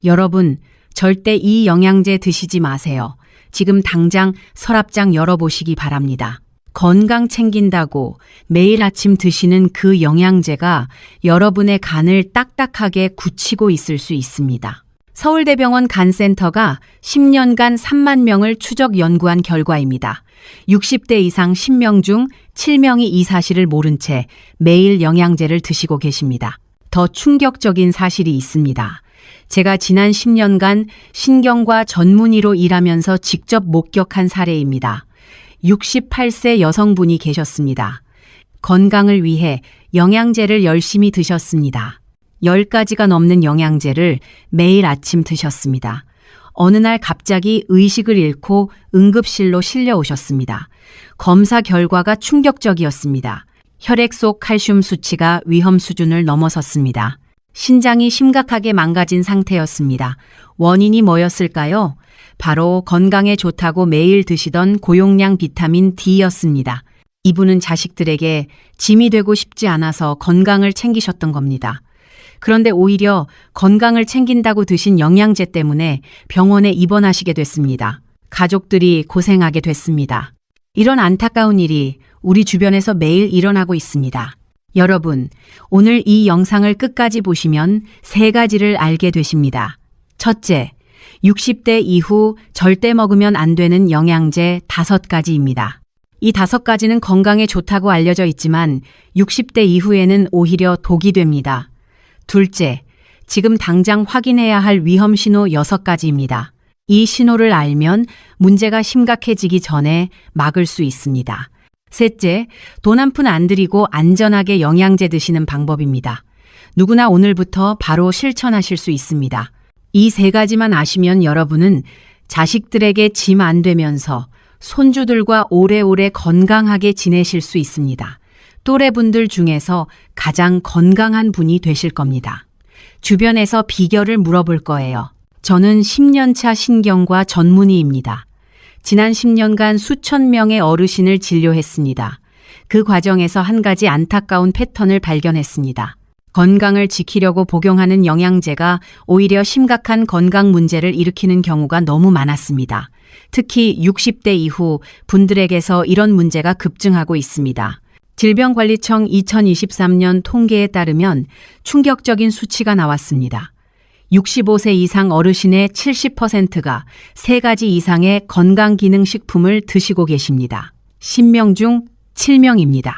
여러분, 절대 이 영양제 드시지 마세요. 지금 당장 서랍장 열어보시기 바랍니다. 건강 챙긴다고 매일 아침 드시는 그 영양제가 여러분의 간을 딱딱하게 굳히고 있을 수 있습니다. 서울대병원 간센터가 10년간 3만 명을 추적 연구한 결과입니다. 60대 이상 10명 중 7명이 이 사실을 모른 채 매일 영양제를 드시고 계십니다. 더 충격적인 사실이 있습니다. 제가 지난 10년간 신경과 전문의로 일하면서 직접 목격한 사례입니다. 68세 여성분이 계셨습니다. 건강을 위해 영양제를 열심히 드셨습니다. 10가지가 넘는 영양제를 매일 아침 드셨습니다. 어느 날 갑자기 의식을 잃고 응급실로 실려오셨습니다. 검사 결과가 충격적이었습니다. 혈액 속 칼슘 수치가 위험 수준을 넘어섰습니다. 신장이 심각하게 망가진 상태였습니다. 원인이 뭐였을까요? 바로 건강에 좋다고 매일 드시던 고용량 비타민 D였습니다. 이분은 자식들에게 짐이 되고 싶지 않아서 건강을 챙기셨던 겁니다. 그런데 오히려 건강을 챙긴다고 드신 영양제 때문에 병원에 입원하시게 됐습니다. 가족들이 고생하게 됐습니다. 이런 안타까운 일이 우리 주변에서 매일 일어나고 있습니다. 여러분, 오늘 이 영상을 끝까지 보시면 3가지를 알게 되십니다. 첫째, 60대 이후 절대 먹으면 안 되는 영양제 5가지입니다. 이 5가지는 건강에 좋다고 알려져 있지만 60대 이후에는 오히려 독이 됩니다. 둘째, 지금 당장 확인해야 할 위험 신호 6가지입니다. 이 신호를 알면 문제가 심각해지기 전에 막을 수 있습니다. 셋째, 돈 한 푼 안 들이고 안전하게 영양제 드시는 방법입니다. 누구나 오늘부터 바로 실천하실 수 있습니다. 이 3가지만 아시면 여러분은 자식들에게 짐 안 되면서 손주들과 오래오래 건강하게 지내실 수 있습니다. 또래분들 중에서 가장 건강한 분이 되실 겁니다. 주변에서 비결을 물어볼 거예요. 저는 10년차 신경과 전문의입니다. 지난 10년간 수천 명의 어르신을 진료했습니다. 그 과정에서 한 가지 안타까운 패턴을 발견했습니다. 건강을 지키려고 복용하는 영양제가 오히려 심각한 건강 문제를 일으키는 경우가 너무 많았습니다. 특히 60대 이후 분들에게서 이런 문제가 급증하고 있습니다. 질병관리청 2023년 통계에 따르면 충격적인 수치가 나왔습니다. 65세 이상 어르신의 70%가 3가지 이상의 건강기능식품을 드시고 계십니다. 10명 중 7명입니다.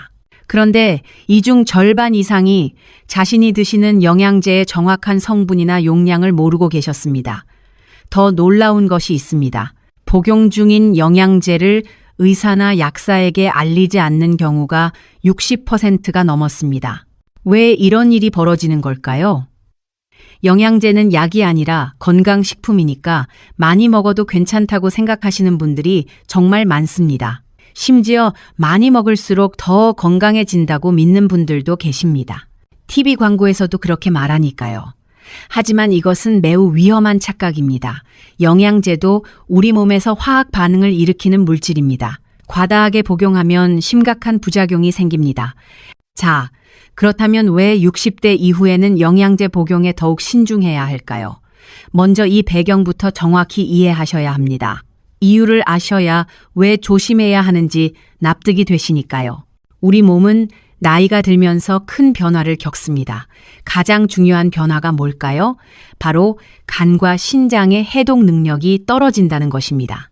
그런데 이 중 절반 이상이 자신이 드시는 영양제의 정확한 성분이나 용량을 모르고 계셨습니다. 더 놀라운 것이 있습니다. 복용 중인 영양제를 의사나 약사에게 알리지 않는 경우가 60%가 넘었습니다. 왜 이런 일이 벌어지는 걸까요? 영양제는 약이 아니라 건강식품이니까 많이 먹어도 괜찮다고 생각하시는 분들이 정말 많습니다. 심지어 많이 먹을수록 더 건강해진다고 믿는 분들도 계십니다. TV 광고에서도 그렇게 말하니까요. 하지만 이것은 매우 위험한 착각입니다. 영양제도 우리 몸에서 화학 반응을 일으키는 물질입니다. 과다하게 복용하면 심각한 부작용이 생깁니다. 자, 그렇다면 왜 60대 이후에는 영양제 복용에 더욱 신중해야 할까요? 먼저 이 배경부터 정확히 이해하셔야 합니다. 이유를 아셔야 왜 조심해야 하는지 납득이 되시니까요. 우리 몸은 나이가 들면서 큰 변화를 겪습니다. 가장 중요한 변화가 뭘까요? 바로 간과 신장의 해독 능력이 떨어진다는 것입니다.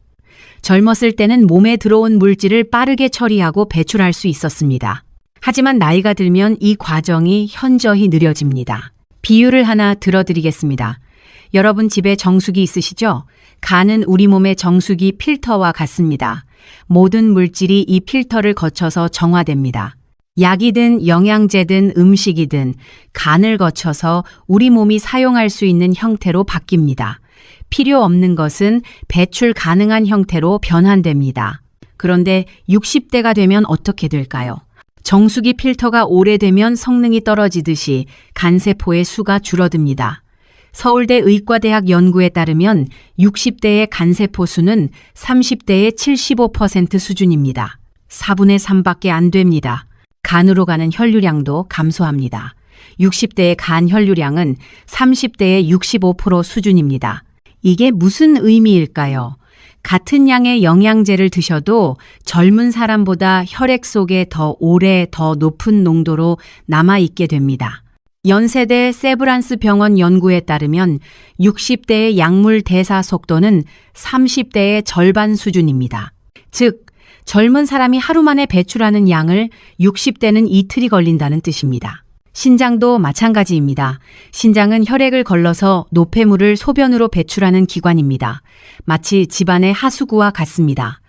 젊었을 때는 몸에 들어온 물질을 빠르게 처리하고 배출할 수 있었습니다. 하지만 나이가 들면 이 과정이 현저히 느려집니다. 비유를 하나 들어드리겠습니다. 여러분 집에 정수기 있으시죠? 간은 우리 몸의 정수기 필터와 같습니다. 모든 물질이 이 필터를 거쳐서 정화됩니다. 약이든 영양제든 음식이든 간을 거쳐서 우리 몸이 사용할 수 있는 형태로 바뀝니다. 필요 없는 것은 배출 가능한 형태로 변환됩니다. 그런데 60대가 되면 어떻게 될까요? 정수기 필터가 오래되면 성능이 떨어지듯이 간세포의 수가 줄어듭니다. 서울대 의과대학 연구에 따르면 60대의 간세포 수는 30대의 75% 수준입니다. 4분의 3밖에 안 됩니다. 간으로 가는 혈류량도 감소합니다. 60대의 간 혈류량은 30대의 65% 수준입니다. 이게 무슨 의미일까요? 같은 양의 영양제를 드셔도 젊은 사람보다 혈액 속에 더 오래 더 높은 농도로 남아있게 됩니다. 연세대 세브란스 병원 연구에 따르면 60대의 약물 대사 속도는 30대의 절반 수준입니다. 즉, 젊은 사람이 하루 만에 배출하는 양을 60대는 이틀이 걸린다는 뜻입니다. 신장도 마찬가지입니다. 신장은 혈액을 걸러서 노폐물을 소변으로 배출하는 기관입니다. 마치 집안의 하수구와 같습니다.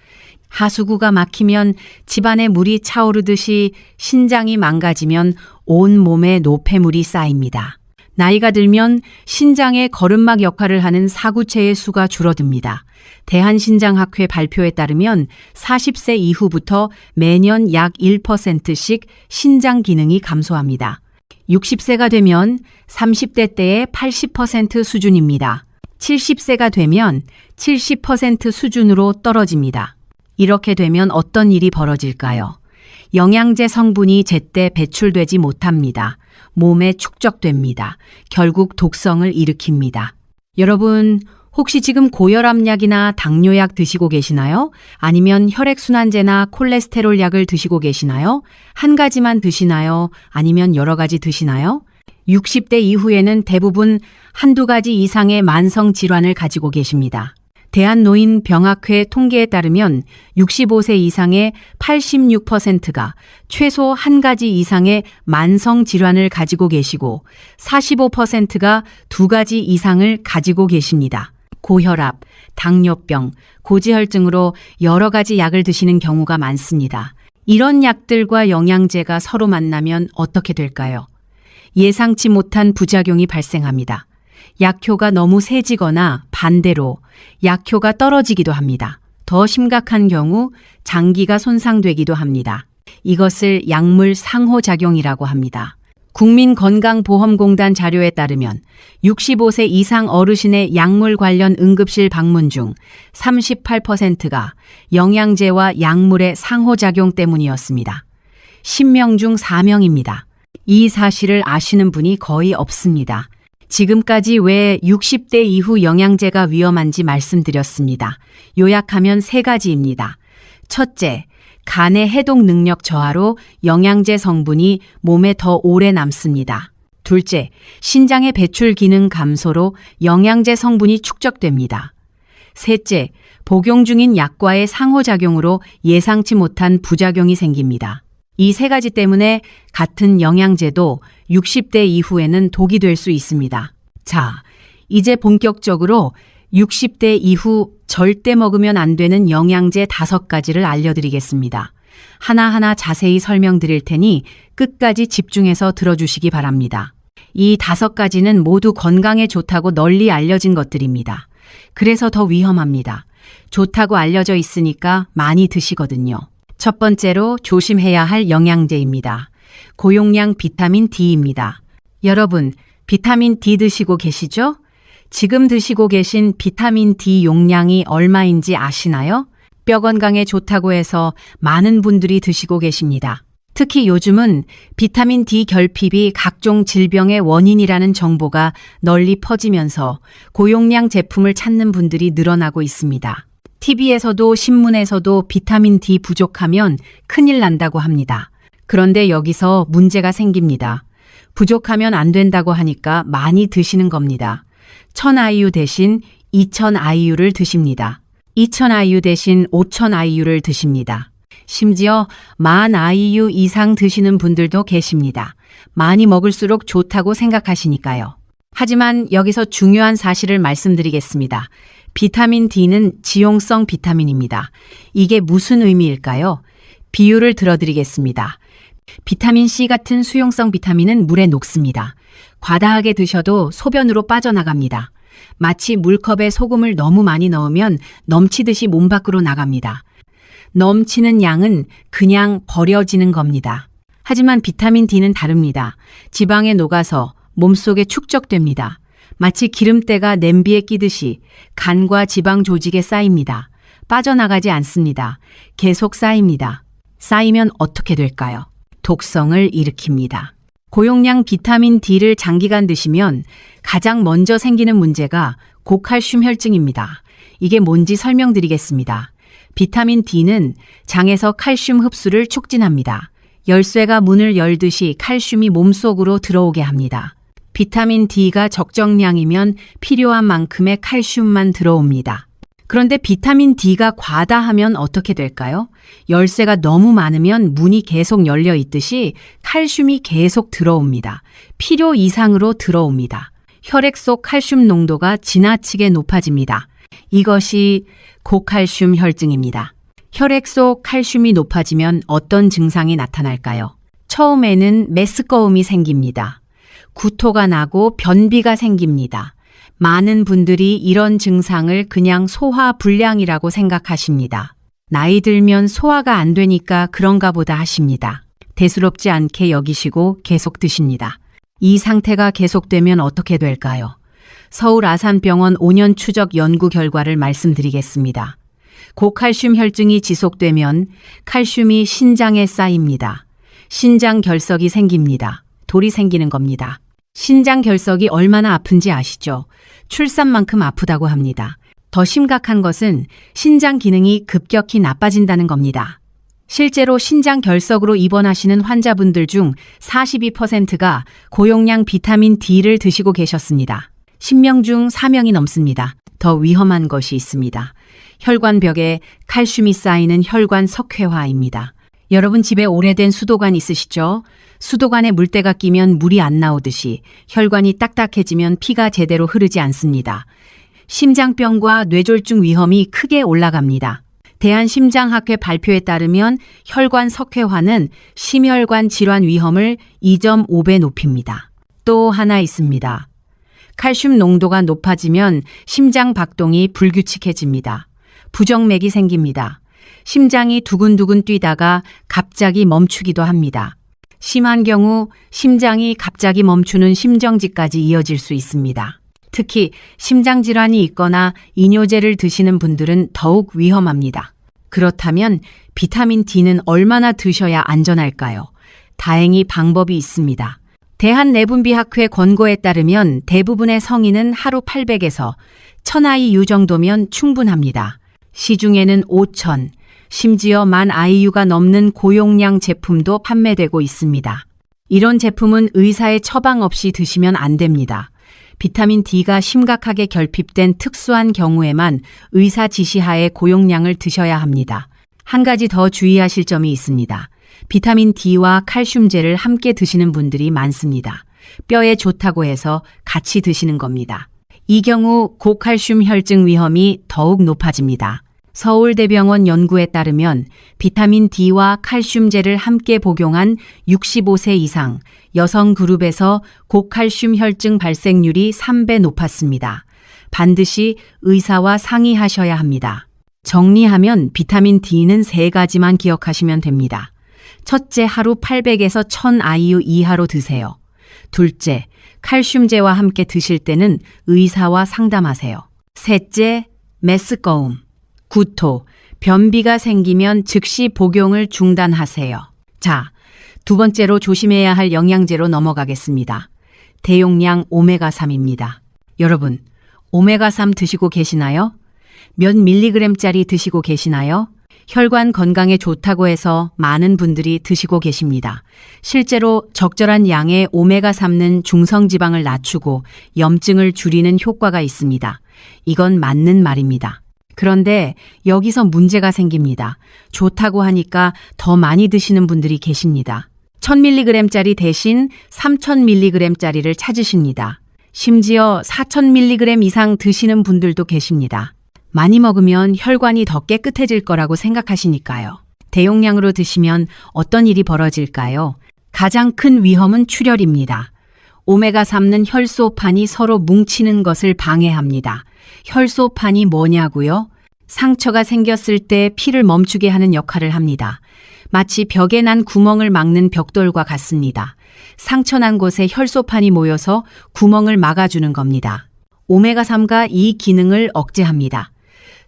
하수구가 막히면 집안에 물이 차오르듯이 신장이 망가지면 온 몸에 노폐물이 쌓입니다. 나이가 들면 신장의 거름막 역할을 하는 사구체의 수가 줄어듭니다. 대한신장학회 발표에 따르면 40세 이후부터 매년 약 1%씩 신장 기능이 감소합니다. 60세가 되면 30대 때의 80% 수준입니다. 70세가 되면 70% 수준으로 떨어집니다. 이렇게 되면 어떤 일이 벌어질까요? 영양제 성분이 제때 배출되지 못합니다. 몸에 축적됩니다. 결국 독성을 일으킵니다. 여러분, 혹시 지금 고혈압약이나 당뇨약 드시고 계시나요? 아니면 혈액순환제나 콜레스테롤 약을 드시고 계시나요? 한 가지만 드시나요? 아니면 여러 가지 드시나요? 60대 이후에는 대부분 한두 가지 이상의 만성 질환을 가지고 계십니다. 대한노인병학회 통계에 따르면 65세 이상의 86%가 최소 한 가지 이상의 만성 질환을 가지고 계시고 45%가 두 가지 이상을 가지고 계십니다. 고혈압, 당뇨병, 고지혈증으로 여러 가지 약을 드시는 경우가 많습니다. 이런 약들과 영양제가 서로 만나면 어떻게 될까요? 예상치 못한 부작용이 발생합니다. 약효가 너무 세지거나 반대로 약효가 떨어지기도 합니다. 더 심각한 경우 장기가 손상되기도 합니다. 이것을 약물 상호작용이라고 합니다. 국민건강보험공단 자료에 따르면 65세 이상 어르신의 약물 관련 응급실 방문 중 38%가 영양제와 약물의 상호작용 때문이었습니다. 10명 중 4명입니다. 이 사실을 아시는 분이 거의 없습니다. 지금까지 왜 60대 이후 영양제가 위험한지 말씀드렸습니다. 요약하면 세 가지입니다. 첫째, 간의 해독 능력 저하로 영양제 성분이 몸에 더 오래 남습니다. 둘째, 신장의 배출 기능 감소로 영양제 성분이 축적됩니다. 셋째, 복용 중인 약과의 상호작용으로 예상치 못한 부작용이 생깁니다. 이 세 가지 때문에 같은 영양제도 60대 이후에는 독이 될 수 있습니다. 자, 이제 본격적으로 60대 이후 절대 먹으면 안 되는 영양제 5가지를 알려드리겠습니다. 하나하나 자세히 설명드릴 테니 끝까지 집중해서 들어주시기 바랍니다. 이 5가지는 모두 건강에 좋다고 널리 알려진 것들입니다. 그래서 더 위험합니다. 좋다고 알려져 있으니까 많이 드시거든요. 첫 번째로 조심해야 할 영양제입니다. 고용량 비타민 D입니다. 여러분, 비타민 D 드시고 계시죠? 지금 드시고 계신 비타민 D 용량이 얼마인지 아시나요? 뼈 건강에 좋다고 해서 많은 분들이 드시고 계십니다. 특히 요즘은 비타민 D 결핍이 각종 질병의 원인이라는 정보가 널리 퍼지면서 고용량 제품을 찾는 분들이 늘어나고 있습니다. TV에서도 신문에서도 비타민 D 부족하면 큰일 난다고 합니다. 그런데 여기서 문제가 생깁니다. 부족하면 안 된다고 하니까 많이 드시는 겁니다. 1000IU 대신 2000IU를 드십니다. 2000IU 대신 5000IU를 드십니다. 심지어 10,000IU 이상 드시는 분들도 계십니다. 많이 먹을수록 좋다고 생각하시니까요. 하지만 여기서 중요한 사실을 말씀드리겠습니다. 비타민 D는 지용성 비타민입니다. 이게 무슨 의미일까요? 비유를 들어드리겠습니다. 비타민 C 같은 수용성 비타민은 물에 녹습니다. 과다하게 드셔도 소변으로 빠져나갑니다. 마치 물컵에 소금을 너무 많이 넣으면 넘치듯이 몸 밖으로 나갑니다. 넘치는 양은 그냥 버려지는 겁니다. 하지만 비타민 D는 다릅니다. 지방에 녹아서 몸속에 축적됩니다. 마치 기름때가 냄비에 끼듯이 간과 지방 조직에 쌓입니다. 빠져나가지 않습니다. 계속 쌓입니다. 쌓이면 어떻게 될까요? 독성을 일으킵니다. 고용량 비타민 D를 장기간 드시면 가장 먼저 생기는 문제가 고칼슘 혈증입니다. 이게 뭔지 설명드리겠습니다. 비타민 D는 장에서 칼슘 흡수를 촉진합니다. 열쇠가 문을 열듯이 칼슘이 몸속으로 들어오게 합니다. 비타민 D가 적정량이면 필요한 만큼의 칼슘만 들어옵니다. 그런데 비타민 D가 과다하면 어떻게 될까요? 열쇠가 너무 많으면 문이 계속 열려 있듯이 칼슘이 계속 들어옵니다. 필요 이상으로 들어옵니다. 혈액 속 칼슘 농도가 지나치게 높아집니다. 이것이 고칼슘 혈증입니다. 혈액 속 칼슘이 높아지면 어떤 증상이 나타날까요? 처음에는 메스꺼움이 생깁니다. 구토가 나고 변비가 생깁니다. 많은 분들이 이런 증상을 그냥 소화불량이라고 생각하십니다. 나이 들면 소화가 안 되니까 그런가 보다 하십니다. 대수롭지 않게 여기시고 계속 드십니다. 이 상태가 계속되면 어떻게 될까요? 서울 아산병원 5년 추적 연구 결과를 말씀드리겠습니다. 고칼슘 혈증이 지속되면 칼슘이 신장에 쌓입니다. 신장 결석이 생깁니다. 돌이 생기는 겁니다. 신장 결석이 얼마나 아픈지 아시죠? 출산만큼 아프다고 합니다. 더 심각한 것은 신장 기능이 급격히 나빠진다는 겁니다. 실제로 신장 결석으로 입원하시는 환자분들 중 42%가 고용량 비타민 D를 드시고 계셨습니다. 10명 중 4명이 넘습니다. 더 위험한 것이 있습니다. 혈관벽에 칼슘이 쌓이는 혈관 석회화입니다. 여러분 집에 오래된 수도관 있으시죠? 수도관에 물때가 끼면 물이 안 나오듯이 혈관이 딱딱해지면 피가 제대로 흐르지 않습니다. 심장병과 뇌졸중 위험이 크게 올라갑니다. 대한심장학회 발표에 따르면 혈관 석회화는 심혈관 질환 위험을 2.5배 높입니다. 또 하나 있습니다. 칼슘 농도가 높아지면 심장 박동이 불규칙해집니다. 부정맥이 생깁니다. 심장이 두근두근 뛰다가 갑자기 멈추기도 합니다. 심한 경우 심장이 갑자기 멈추는 심정지까지 이어질 수 있습니다. 특히 심장질환이 있거나 이뇨제를 드시는 분들은 더욱 위험합니다. 그렇다면 비타민 D는 얼마나 드셔야 안전할까요? 다행히 방법이 있습니다. 대한내분비학회 권고에 따르면 대부분의 성인은 하루 800에서 1000IU 정도면 충분합니다. 시중에는 5000, 심지어 10,000IU가 넘는 고용량 제품도 판매되고 있습니다. 이런 제품은 의사의 처방 없이 드시면 안 됩니다. 비타민 D가 심각하게 결핍된 특수한 경우에만 의사 지시하에 고용량을 드셔야 합니다. 한 가지 더 주의하실 점이 있습니다. 비타민 D와 칼슘제를 함께 드시는 분들이 많습니다. 뼈에 좋다고 해서 같이 드시는 겁니다. 이 경우 고칼슘 혈증 위험이 더욱 높아집니다. 서울대병원 연구에 따르면 비타민 D와 칼슘제를 함께 복용한 65세 이상 여성 그룹에서 고칼슘 혈증 발생률이 3배 높았습니다. 반드시 의사와 상의하셔야 합니다. 정리하면 비타민 D는 3가지만 기억하시면 됩니다. 첫째, 하루 800에서 1000IU 이하로 드세요. 둘째, 칼슘제와 함께 드실 때는 의사와 상담하세요. 셋째, 메스꺼움, 구토, 변비가 생기면 즉시 복용을 중단하세요. 자, 두 번째로 조심해야 할 영양제로 넘어가겠습니다. 대용량 오메가3입니다. 여러분, 오메가3 드시고 계시나요? 몇 밀리그램짜리 드시고 계시나요? 혈관 건강에 좋다고 해서 많은 분들이 드시고 계십니다. 실제로 적절한 양의 오메가3는 중성지방을 낮추고 염증을 줄이는 효과가 있습니다. 이건 맞는 말입니다. 그런데 여기서 문제가 생깁니다. 좋다고 하니까 더 많이 드시는 분들이 계십니다. 1000mg짜리 대신 3000mg짜리를 찾으십니다. 심지어 4000mg 이상 드시는 분들도 계십니다. 많이 먹으면 혈관이 더 깨끗해질 거라고 생각하시니까요. 대용량으로 드시면 어떤 일이 벌어질까요? 가장 큰 위험은 출혈입니다. 오메가3는 혈소판이 서로 뭉치는 것을 방해합니다. 혈소판이 뭐냐고요? 상처가 생겼을 때 피를 멈추게 하는 역할을 합니다. 마치 벽에 난 구멍을 막는 벽돌과 같습니다. 상처 난 곳에 혈소판이 모여서 구멍을 막아주는 겁니다. 오메가3가 이 기능을 억제합니다.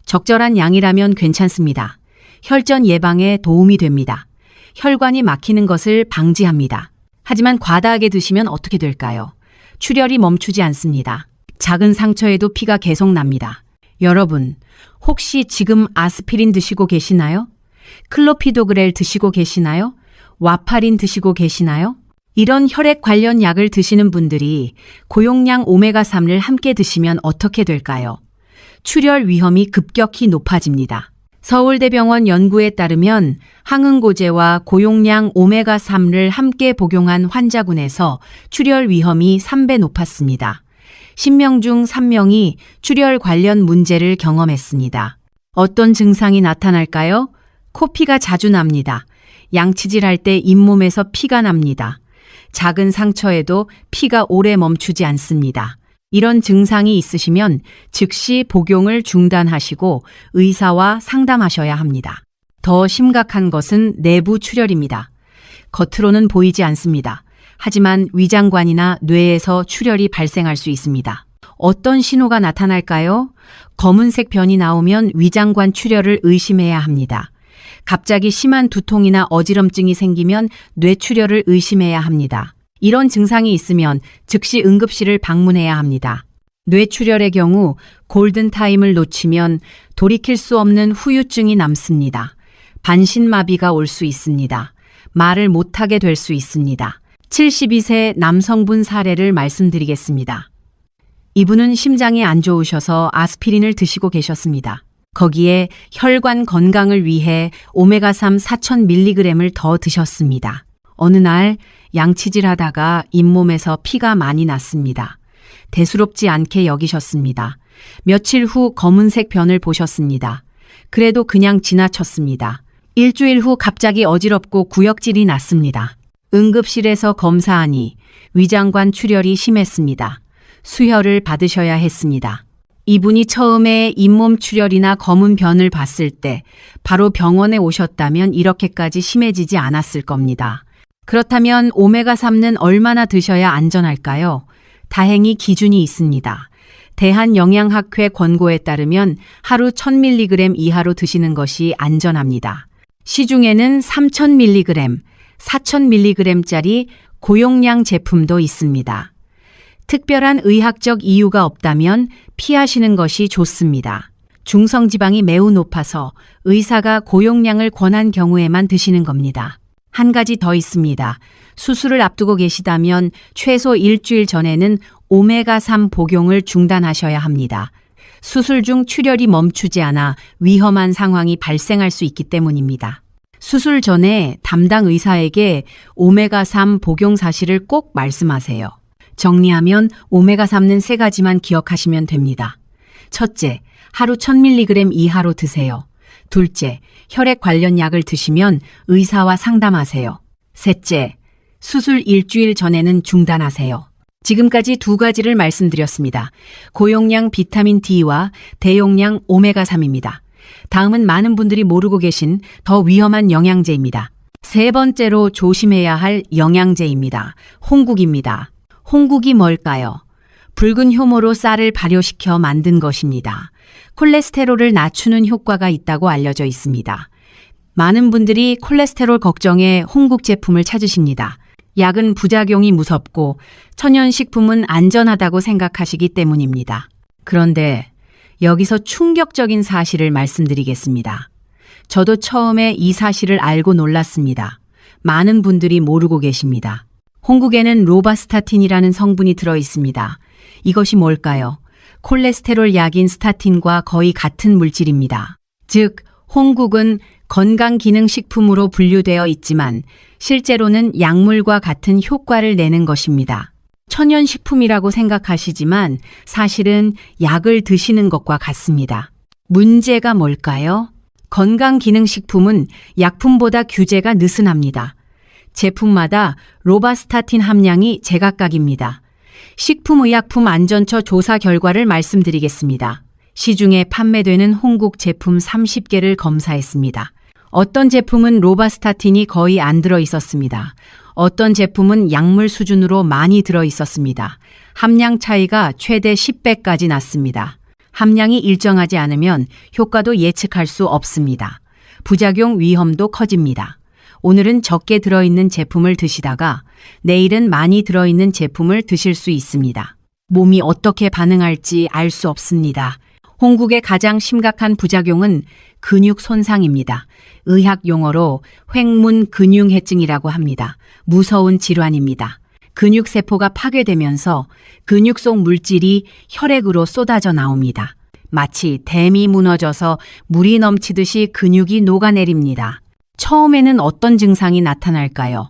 적절한 양이라면 괜찮습니다. 혈전 예방에 도움이 됩니다. 혈관이 막히는 것을 방지합니다. 하지만 과다하게 드시면 어떻게 될까요? 출혈이 멈추지 않습니다. 작은 상처에도 피가 계속 납니다. 여러분, 혹시 지금 아스피린 드시고 계시나요? 클로피도그렐 드시고 계시나요? 와파린 드시고 계시나요? 이런 혈액 관련 약을 드시는 분들이 고용량 오메가3를 함께 드시면 어떻게 될까요? 출혈 위험이 급격히 높아집니다. 서울대병원 연구에 따르면 항응고제와 고용량 오메가3를 함께 복용한 환자군에서 출혈 위험이 3배 높았습니다. 10명 중 3명이 출혈 관련 문제를 경험했습니다. 어떤 증상이 나타날까요? 코피가 자주 납니다. 양치질할 때 잇몸에서 피가 납니다. 작은 상처에도 피가 오래 멈추지 않습니다. 이런 증상이 있으시면 즉시 복용을 중단하시고 의사와 상담하셔야 합니다. 더 심각한 것은 내부 출혈입니다. 겉으로는 보이지 않습니다. 하지만 위장관이나 뇌에서 출혈이 발생할 수 있습니다. 어떤 신호가 나타날까요? 검은색 변이 나오면 위장관 출혈을 의심해야 합니다. 갑자기 심한 두통이나 어지럼증이 생기면 뇌출혈을 의심해야 합니다. 이런 증상이 있으면 즉시 응급실을 방문해야 합니다. 뇌출혈의 경우 골든타임을 놓치면 돌이킬 수 없는 후유증이 남습니다. 반신마비가 올 수 있습니다. 말을 못하게 될 수 있습니다. 72세 남성분 사례를 말씀드리겠습니다. 이분은 심장이 안 좋으셔서 아스피린을 드시고 계셨습니다. 거기에 혈관 건강을 위해 오메가3 4000mg을 더 드셨습니다. 어느 날 양치질 하다가 잇몸에서 피가 많이 났습니다. 대수롭지 않게 여기셨습니다. 며칠 후 검은색 변을 보셨습니다. 그래도 그냥 지나쳤습니다. 일주일 후 갑자기 어지럽고 구역질이 났습니다. 응급실에서 검사하니 위장관 출혈이 심했습니다. 수혈을 받으셔야 했습니다. 이분이 처음에 잇몸 출혈이나 검은 변을 봤을 때 바로 병원에 오셨다면 이렇게까지 심해지지 않았을 겁니다. 그렇다면 오메가3는 얼마나 드셔야 안전할까요? 다행히 기준이 있습니다. 대한영양학회 권고에 따르면 하루 1000mg 이하로 드시는 것이 안전합니다. 시중에는 3000mg, 4000mg짜리 고용량 제품도 있습니다. 특별한 의학적 이유가 없다면 피하시는 것이 좋습니다. 중성지방이 매우 높아서 의사가 고용량을 권한 경우에만 드시는 겁니다. 한 가지 더 있습니다. 수술을 앞두고 계시다면 최소 일주일 전에는 오메가3 복용을 중단하셔야 합니다. 수술 중 출혈이 멈추지 않아 위험한 상황이 발생할 수 있기 때문입니다. 수술 전에 담당 의사에게 오메가3 복용 사실을 꼭 말씀하세요. 정리하면 오메가3는 3가지만 기억하시면 됩니다. 첫째, 하루 1000mg 이하로 드세요. 둘째, 혈액 관련 약을 드시면 의사와 상담하세요. 셋째, 수술 일주일 전에는 중단하세요. 지금까지 2가지를 말씀드렸습니다. 고용량 비타민 D와 대용량 오메가3입니다. 다음은 많은 분들이 모르고 계신 더 위험한 영양제입니다. 3번째로 조심해야 할 영양제입니다. 홍국입니다. 홍국이 뭘까요? 붉은 효모로 쌀을 발효시켜 만든 것입니다. 콜레스테롤을 낮추는 효과가 있다고 알려져 있습니다. 많은 분들이 콜레스테롤 걱정에 홍국 제품을 찾으십니다. 약은 부작용이 무섭고 천연식품은 안전하다고 생각하시기 때문입니다. 그런데 여기서 충격적인 사실을 말씀드리겠습니다. 저도 처음에 이 사실을 알고 놀랐습니다. 많은 분들이 모르고 계십니다. 홍국에는 로바스타틴이라는 성분이 들어 있습니다. 이것이 뭘까요? 콜레스테롤 약인 스타틴과 거의 같은 물질입니다. 즉, 홍국은 건강기능식품으로 분류되어 있지만 실제로는 약물과 같은 효과를 내는 것입니다. 천연식품이라고 생각하시지만 사실은 약을 드시는 것과 같습니다. 문제가 뭘까요? 건강기능식품은 약품보다 규제가 느슨합니다. 제품마다 로바스타틴 함량이 제각각입니다. 식품의약품안전처 조사 결과를 말씀드리겠습니다. 시중에 판매되는 홍국 제품 30개를 검사했습니다. 어떤 제품은 로바스타틴이 거의 안 들어 있었습니다. 어떤 제품은 약물 수준으로 많이 들어 있었습니다. 함량 차이가 최대 10배까지 났습니다. 함량이 일정하지 않으면 효과도 예측할 수 없습니다. 부작용 위험도 커집니다. 오늘은 적게 들어있는 제품을 드시다가 내일은 많이 들어있는 제품을 드실 수 있습니다. 몸이 어떻게 반응할지 알 수 없습니다. 홍국의 가장 심각한 부작용은 근육 손상입니다. 의학 용어로 횡문 근육해증이라고 합니다. 무서운 질환입니다. 근육세포가 파괴되면서 근육 속 물질이 혈액으로 쏟아져 나옵니다. 마치 댐이 무너져서 물이 넘치듯이 근육이 녹아내립니다. 처음에는 어떤 증상이 나타날까요?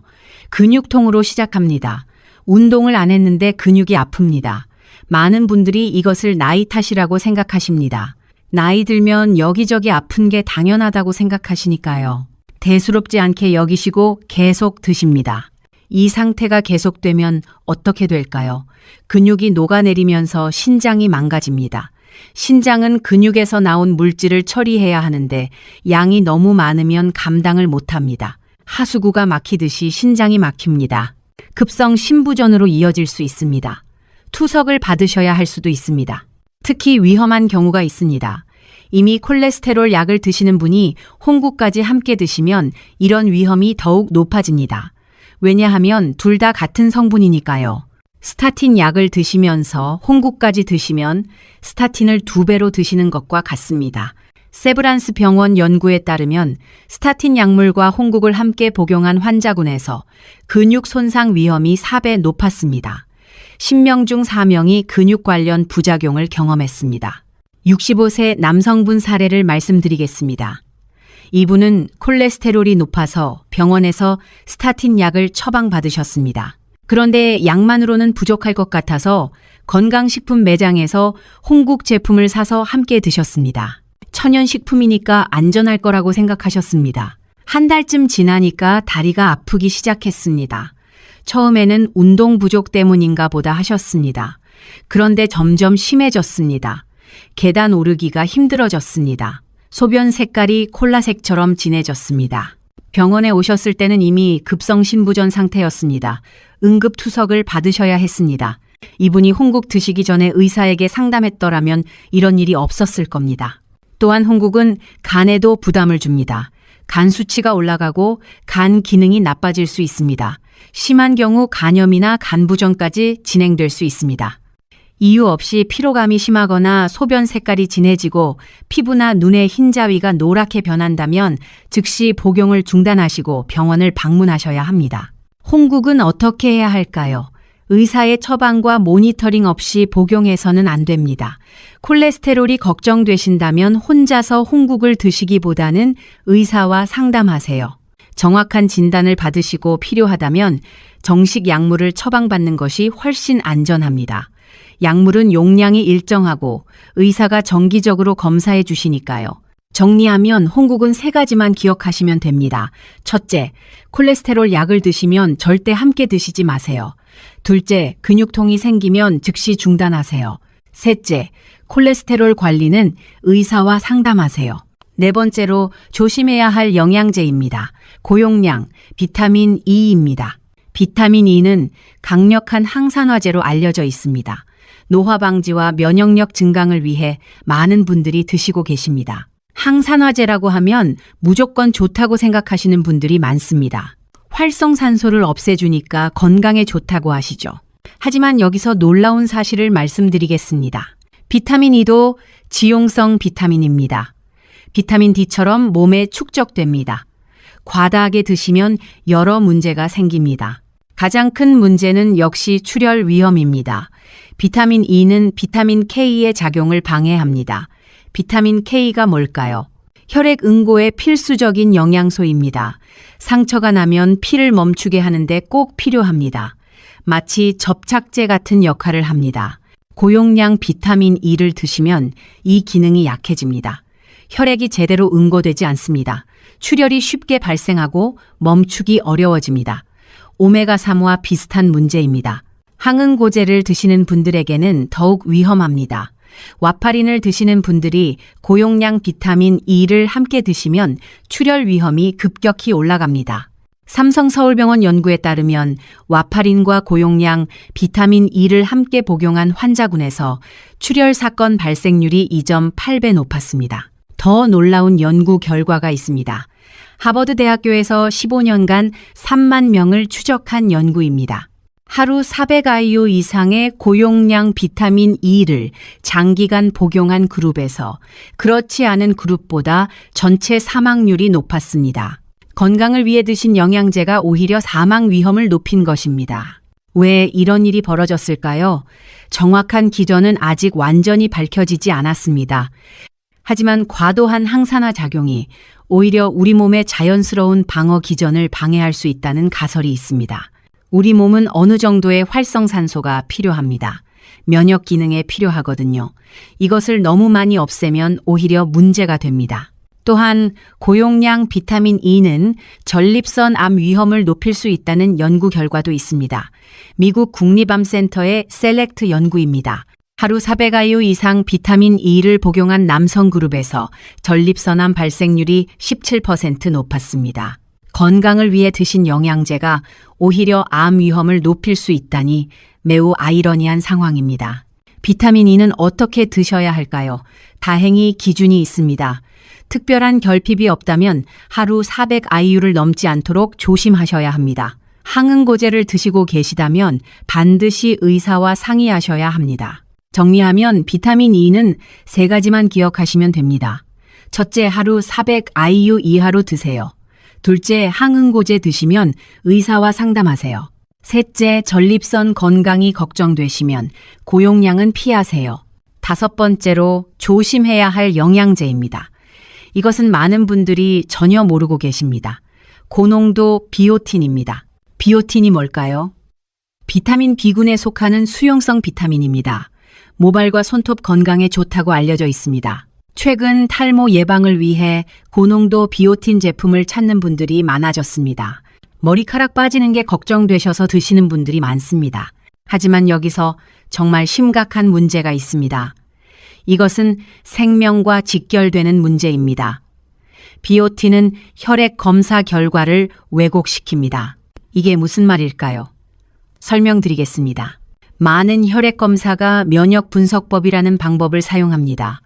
근육통으로 시작합니다. 운동을 안 했는데 근육이 아픕니다. 많은 분들이 이것을 나이 탓이라고 생각하십니다. 나이 들면 여기저기 아픈 게 당연하다고 생각하시니까요. 대수롭지 않게 여기시고 계속 드십니다. 이 상태가 계속되면 어떻게 될까요? 근육이 녹아내리면서 신장이 망가집니다. 신장은 근육에서 나온 물질을 처리해야 하는데 양이 너무 많으면 감당을 못합니다. 하수구가 막히듯이 신장이 막힙니다. 급성 심부전으로 이어질 수 있습니다. 투석을 받으셔야 할 수도 있습니다. 특히 위험한 경우가 있습니다. 이미 콜레스테롤 약을 드시는 분이 홍국까지 함께 드시면 이런 위험이 더욱 높아집니다. 왜냐하면 둘 다 같은 성분이니까요. 스타틴 약을 드시면서 홍국까지 드시면 스타틴을 2배로 드시는 것과 같습니다. 세브란스 병원 연구에 따르면 스타틴 약물과 홍국을 함께 복용한 환자군에서 근육 손상 위험이 4배 높았습니다. 10명 중 4명이 근육 관련 부작용을 경험했습니다. 65세 남성분 사례를 말씀드리겠습니다. 이분은 콜레스테롤이 높아서 병원에서 스타틴 약을 처방받으셨습니다. 그런데 약만으로는 부족할 것 같아서 건강식품 매장에서 홍국 제품을 사서 함께 드셨습니다. 천연식품이니까 안전할 거라고 생각하셨습니다. 한 달쯤 지나니까 다리가 아프기 시작했습니다. 처음에는 운동 부족 때문인가 보다 하셨습니다. 그런데 점점 심해졌습니다. 계단 오르기가 힘들어졌습니다. 소변 색깔이 콜라색처럼 진해졌습니다. 병원에 오셨을 때는 이미 급성심부전 상태였습니다. 응급투석을 받으셔야 했습니다. 이분이 홍국 드시기 전에 의사에게 상담했더라면 이런 일이 없었을 겁니다. 또한 홍국은 간에도 부담을 줍니다. 간 수치가 올라가고 간 기능이 나빠질 수 있습니다. 심한 경우 간염이나 간부전까지 진행될 수 있습니다. 이유 없이 피로감이 심하거나 소변 색깔이 진해지고 피부나 눈의 흰자위가 노랗게 변한다면 즉시 복용을 중단하시고 병원을 방문하셔야 합니다. 홍국은 어떻게 해야 할까요? 의사의 처방과 모니터링 없이 복용해서는 안 됩니다. 콜레스테롤이 걱정되신다면 혼자서 홍국을 드시기보다는 의사와 상담하세요. 정확한 진단을 받으시고 필요하다면 정식 약물을 처방받는 것이 훨씬 안전합니다. 약물은 용량이 일정하고 의사가 정기적으로 검사해 주시니까요. 정리하면 홍국은 3가지만 기억하시면 됩니다. 첫째, 콜레스테롤 약을 드시면 절대 함께 드시지 마세요. 둘째, 근육통이 생기면 즉시 중단하세요. 셋째, 콜레스테롤 관리는 의사와 상담하세요. 네 번째로 조심해야 할 영양제입니다. 고용량, 비타민 E입니다. 비타민 E는 강력한 항산화제로 알려져 있습니다. 노화 방지와 면역력 증강을 위해 많은 분들이 드시고 계십니다. 항산화제라고 하면 무조건 좋다고 생각하시는 분들이 많습니다. 활성산소를 없애주니까 건강에 좋다고 하시죠. 하지만 여기서 놀라운 사실을 말씀드리겠습니다. 비타민 E도 지용성 비타민입니다. 비타민 D처럼 몸에 축적됩니다. 과다하게 드시면 여러 문제가 생깁니다. 가장 큰 문제는 역시 출혈 위험입니다. 비타민 E는 비타민 K의 작용을 방해합니다. 비타민 K가 뭘까요? 혈액 응고의 필수적인 영양소입니다. 상처가 나면 피를 멈추게 하는데 꼭 필요합니다. 마치 접착제 같은 역할을 합니다. 고용량 비타민 E를 드시면 이 기능이 약해집니다. 혈액이 제대로 응고되지 않습니다. 출혈이 쉽게 발생하고 멈추기 어려워집니다. 오메가3와 비슷한 문제입니다. 항응고제를 드시는 분들에게는 더욱 위험합니다. 와파린을 드시는 분들이 고용량 비타민 E를 함께 드시면 출혈 위험이 급격히 올라갑니다. 삼성서울병원 연구에 따르면 와파린과 고용량 비타민 E를 함께 복용한 환자군에서 출혈 사건 발생률이 2.8배 높았습니다. 더 놀라운 연구 결과가 있습니다. 하버드 대학교에서 15년간 3만 명을 추적한 연구입니다. 하루 400IU 이상의 고용량 비타민 E를 장기간 복용한 그룹에서 그렇지 않은 그룹보다 전체 사망률이 높았습니다. 건강을 위해 드신 영양제가 오히려 사망 위험을 높인 것입니다. 왜 이런 일이 벌어졌을까요? 정확한 기전은 아직 완전히 밝혀지지 않았습니다. 하지만 과도한 항산화 작용이 오히려 우리 몸의 자연스러운 방어 기전을 방해할 수 있다는 가설이 있습니다. 우리 몸은 어느 정도의 활성산소가 필요합니다. 면역 기능에 필요하거든요. 이것을 너무 많이 없애면 오히려 문제가 됩니다. 또한 고용량 비타민 E는 전립선 암 위험을 높일 수 있다는 연구 결과도 있습니다. 미국 국립암센터의 셀렉트 연구입니다. 하루 400IU 이상 비타민 E를 복용한 남성 그룹에서 전립선암 발생률이 17% 높았습니다. 건강을 위해 드신 영양제가 오히려 암 위험을 높일 수 있다니 매우 아이러니한 상황입니다. 비타민 E는 어떻게 드셔야 할까요? 다행히 기준이 있습니다. 특별한 결핍이 없다면 하루 400IU를 넘지 않도록 조심하셔야 합니다. 항응고제를 드시고 계시다면 반드시 의사와 상의하셔야 합니다. 정리하면 비타민 E는 3가지만 기억하시면 됩니다. 첫째, 하루 400IU 이하로 드세요. 둘째, 항응고제 드시면 의사와 상담하세요. 셋째, 전립선 건강이 걱정되시면 고용량은 피하세요. 5번째로 조심해야 할 영양제입니다. 이것은 많은 분들이 전혀 모르고 계십니다. 고농도 비오틴입니다. 비오틴이 뭘까요? 비타민 B군에 속하는 수용성 비타민입니다. 모발과 손톱 건강에 좋다고 알려져 있습니다. 최근 탈모 예방을 위해 고농도 비오틴 제품을 찾는 분들이 많아졌습니다. 머리카락 빠지는 게 걱정되셔서 드시는 분들이 많습니다. 하지만 여기서 정말 심각한 문제가 있습니다. 이것은 생명과 직결되는 문제입니다. 비오틴은 혈액 검사 결과를 왜곡시킵니다. 이게 무슨 말일까요? 설명드리겠습니다. 많은 혈액 검사가 면역 분석법이라는 방법을 사용합니다.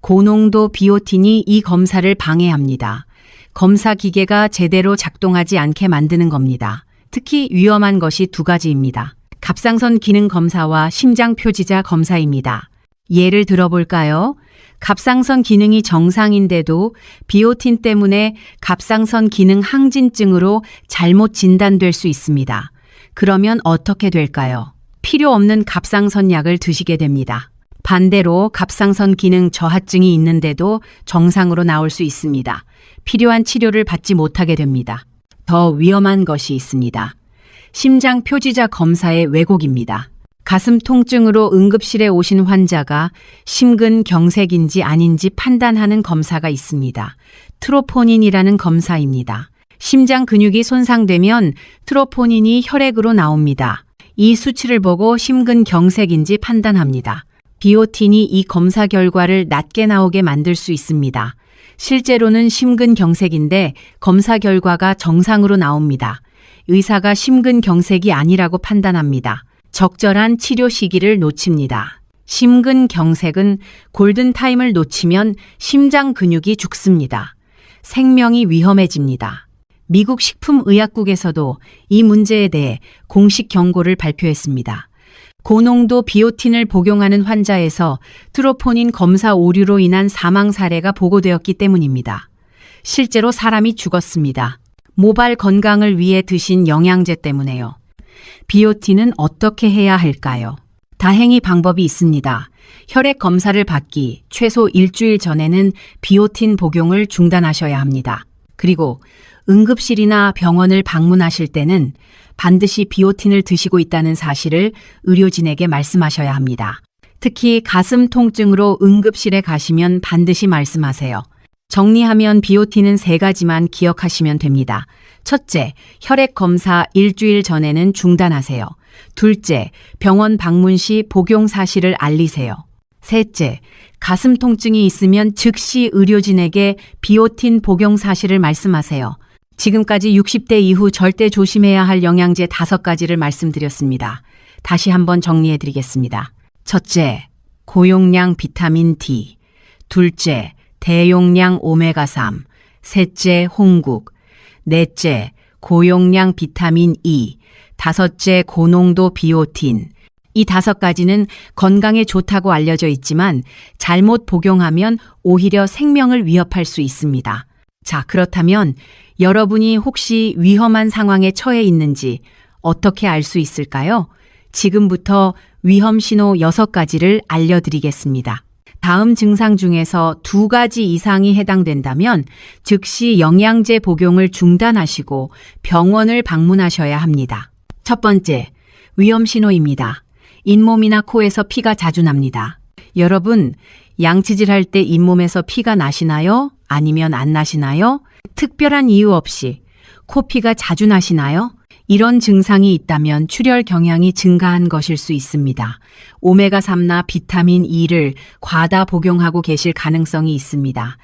고농도 비오틴이 이 검사를 방해합니다. 검사 기계가 제대로 작동하지 않게 만드는 겁니다. 특히 위험한 것이 2가지입니다. 갑상선 기능 검사와 심장 표지자 검사입니다. 예를 들어볼까요? 갑상선 기능이 정상인데도 비오틴 때문에 갑상선 기능 항진증으로 잘못 진단될 수 있습니다. 그러면 어떻게 될까요? 필요 없는 갑상선 약을 드시게 됩니다. 반대로 갑상선 기능 저하증이 있는데도 정상으로 나올 수 있습니다. 필요한 치료를 받지 못하게 됩니다. 더 위험한 것이 있습니다. 심장 표지자 검사의 왜곡입니다. 가슴 통증으로 응급실에 오신 환자가 심근경색인지 아닌지 판단하는 검사가 있습니다. 트로포닌이라는 검사입니다. 심장 근육이 손상되면 트로포닌이 혈액으로 나옵니다. 이 수치를 보고 심근경색인지 판단합니다. 비오틴이 이 검사 결과를 낮게 나오게 만들 수 있습니다. 실제로는 심근경색인데 검사 결과가 정상으로 나옵니다. 의사가 심근경색이 아니라고 판단합니다. 적절한 치료 시기를 놓칩니다. 심근경색은 골든타임을 놓치면 심장 근육이 죽습니다. 생명이 위험해집니다. 미국 식품의약국에서도 이 문제에 대해 공식 경고를 발표했습니다. 고농도 비오틴을 복용하는 환자에서 트로포닌 검사 오류로 인한 사망 사례가 보고되었기 때문입니다. 실제로 사람이 죽었습니다. 모발 건강을 위해 드신 영양제 때문에요. 비오틴은 어떻게 해야 할까요? 다행히 방법이 있습니다. 혈액 검사를 받기 최소 일주일 전에는 비오틴 복용을 중단하셔야 합니다. 그리고 응급실이나 병원을 방문하실 때는 반드시 비오틴을 드시고 있다는 사실을 의료진에게 말씀하셔야 합니다. 특히 가슴 통증으로 응급실에 가시면 반드시 말씀하세요. 정리하면 비오틴은 3가지만 기억하시면 됩니다. 첫째, 혈액 검사 일주일 전에는 중단하세요. 둘째, 병원 방문 시 복용 사실을 알리세요. 셋째, 가슴 통증이 있으면 즉시 의료진에게 비오틴 복용 사실을 말씀하세요. 지금까지 60대 이후 절대 조심해야 할 영양제 5가지를 말씀드렸습니다. 다시 한번 정리해 드리겠습니다. 첫째, 고용량 비타민 D. 둘째, 대용량 오메가3. 셋째, 홍국. 넷째, 고용량 비타민 E, 다섯째, 고농도 비오틴. 이 5가지는 건강에 좋다고 알려져 있지만 잘못 복용하면 오히려 생명을 위협할 수 있습니다. 자, 그렇다면 여러분이 혹시 위험한 상황에 처해 있는지 어떻게 알 수 있을까요? 지금부터 위험 신호 6가지를 알려드리겠습니다. 다음 증상 중에서 2가지 이상이 해당된다면 즉시 영양제 복용을 중단하시고 병원을 방문하셔야 합니다. 첫 번째, 위험 신호입니다. 잇몸이나 코에서 피가 자주 납니다. 여러분, 양치질 할 때 잇몸에서 피가 나시나요? 아니면 안 나시나요? 특별한 이유 없이 코피가 자주 나시나요? 이런 증상이 있다면 출혈 경향이 증가한 것일 수 있습니다. 오메가3나 비타민 E를 과다 복용하고 계실 가능성이 있습니다.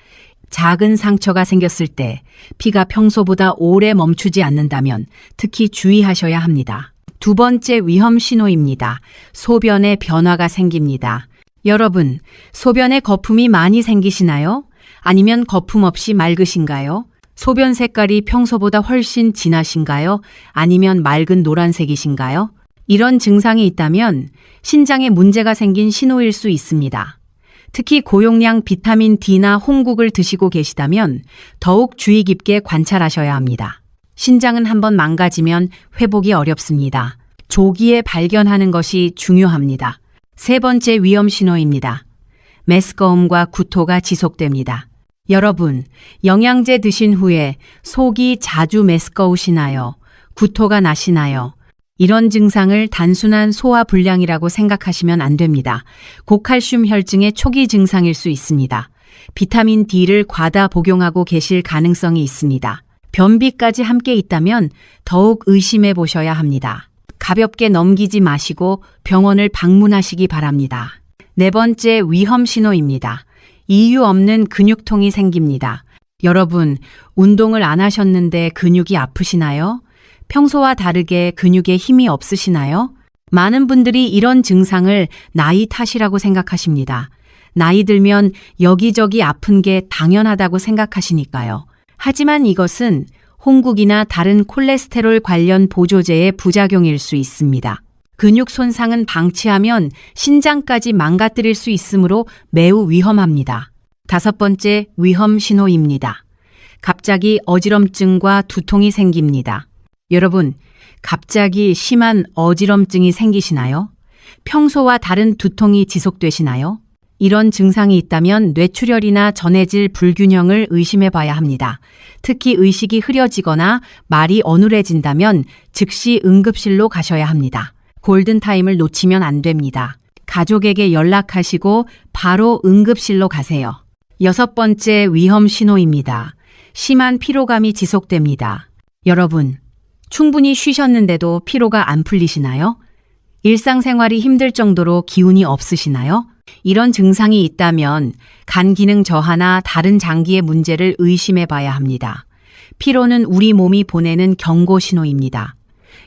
작은 상처가 생겼을 때 피가 평소보다 오래 멈추지 않는다면 특히 주의하셔야 합니다. 2번째 위험 신호입니다. 소변에 변화가 생깁니다. 여러분, 소변에 거품이 많이 생기시나요? 아니면 거품 없이 맑으신가요? 소변 색깔이 평소보다 훨씬 진하신가요? 아니면 맑은 노란색이신가요? 이런 증상이 있다면 신장에 문제가 생긴 신호일 수 있습니다. 특히 고용량 비타민 D나 홍국을 드시고 계시다면 더욱 주의 깊게 관찰하셔야 합니다. 신장은 한번 망가지면 회복이 어렵습니다. 조기에 발견하는 것이 중요합니다. 3번째 위험 신호입니다. 메스꺼움과 구토가 지속됩니다. 여러분, 영양제 드신 후에 속이 자주 메스꺼우시나요? 구토가 나시나요? 이런 증상을 단순한 소화 불량이라고 생각하시면 안 됩니다. 고칼슘 혈증의 초기 증상일 수 있습니다. 비타민 D를 과다 복용하고 계실 가능성이 있습니다. 변비까지 함께 있다면 더욱 의심해 보셔야 합니다. 가볍게 넘기지 마시고 병원을 방문하시기 바랍니다. 4번째 위험 신호입니다. 이유 없는 근육통이 생깁니다. 여러분, 운동을 안 하셨는데 근육이 아프시나요? 평소와 다르게 근육에 힘이 없으시나요? 많은 분들이 이런 증상을 나이 탓이라고 생각하십니다. 나이 들면 여기저기 아픈 게 당연하다고 생각하시니까요. 하지만 이것은 홍국이나 다른 콜레스테롤 관련 보조제의 부작용일 수 있습니다. 근육 손상은 방치하면 신장까지 망가뜨릴 수 있으므로 매우 위험합니다. 5번째 위험 신호입니다. 갑자기 어지럼증과 두통이 생깁니다. 여러분, 갑자기 심한 어지럼증이 생기시나요? 평소와 다른 두통이 지속되시나요? 이런 증상이 있다면 뇌출혈이나 전해질 불균형을 의심해 봐야 합니다. 특히 의식이 흐려지거나 말이 어눌해진다면 즉시 응급실로 가셔야 합니다. 골든타임을 놓치면 안 됩니다. 가족에게 연락하시고 바로 응급실로 가세요. 6번째 위험 신호입니다. 심한 피로감이 지속됩니다. 여러분, 충분히 쉬셨는데도 피로가 안 풀리시나요? 일상생활이 힘들 정도로 기운이 없으시나요? 이런 증상이 있다면 간 기능 저하나 다른 장기의 문제를 의심해 봐야 합니다. 피로는 우리 몸이 보내는 경고 신호입니다.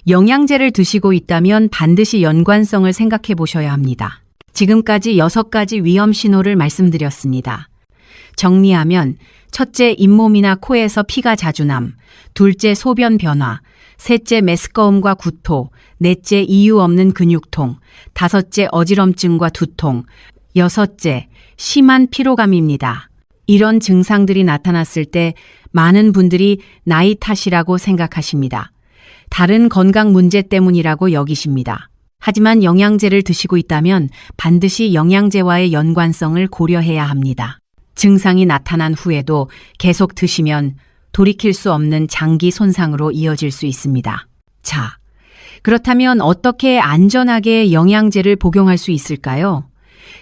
영양제를 드시고 있다면 반드시 연관성을 생각해 보셔야 합니다. 지금까지 6가지 위험 신호를 말씀드렸습니다. 정리하면 첫째, 잇몸이나 코에서 피가 자주 남, 둘째, 소변 변화, 셋째, 메스꺼움과 구토, 넷째, 이유 없는 근육통, 다섯째, 어지럼증과 두통, 여섯째, 심한 피로감입니다. 이런 증상들이 나타났을 때 많은 분들이 나이 탓이라고 생각하십니다. 다른 건강 문제 때문이라고 여기십니다. 하지만 영양제를 드시고 있다면 반드시 영양제와의 연관성을 고려해야 합니다. 증상이 나타난 후에도 계속 드시면 돌이킬 수 없는 장기 손상으로 이어질 수 있습니다. 자, 그렇다면 어떻게 안전하게 영양제를 복용할 수 있을까요?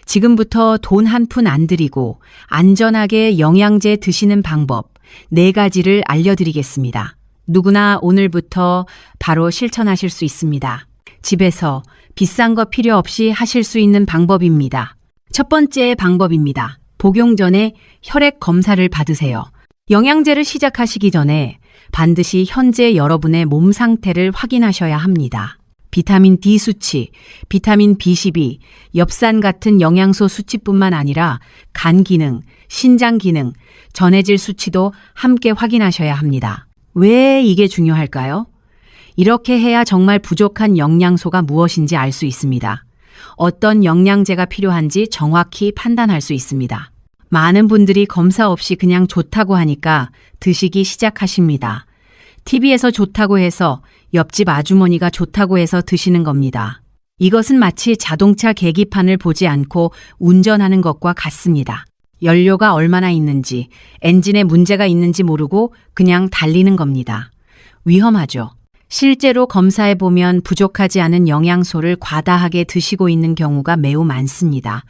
지금부터 돈 한 푼 안 들이고 안전하게 영양제 드시는 방법 4가지를 알려드리겠습니다. 누구나 오늘부터 바로 실천하실 수 있습니다. 집에서 비싼 거 필요 없이 하실 수 있는 방법입니다. 첫 번째 방법입니다. 복용 전에 혈액 검사를 받으세요. 영양제를 시작하시기 전에 반드시 현재 여러분의 몸 상태를 확인하셔야 합니다. 비타민 D 수치, 비타민 B12, 엽산 같은 영양소 수치뿐만 아니라 간 기능, 신장 기능, 전해질 수치도 함께 확인하셔야 합니다. 왜 이게 중요할까요? 이렇게 해야 정말 부족한 영양소가 무엇인지 알 수 있습니다. 어떤 영양제가 필요한지 정확히 판단할 수 있습니다. 많은 분들이 검사 없이 그냥 좋다고 하니까 드시기 시작하십니다. TV에서 좋다고 해서 옆집 아주머니가 좋다고 해서 드시는 겁니다. 이것은 마치 자동차 계기판을 보지 않고 운전하는 것과 같습니다. 연료가 얼마나 있는지, 엔진에 문제가 있는지 모르고 그냥 달리는 겁니다. 위험하죠. 실제로 검사해 보면 부족하지 않은 영양소를 과다하게 드시고 있는 경우가 매우 많습니다.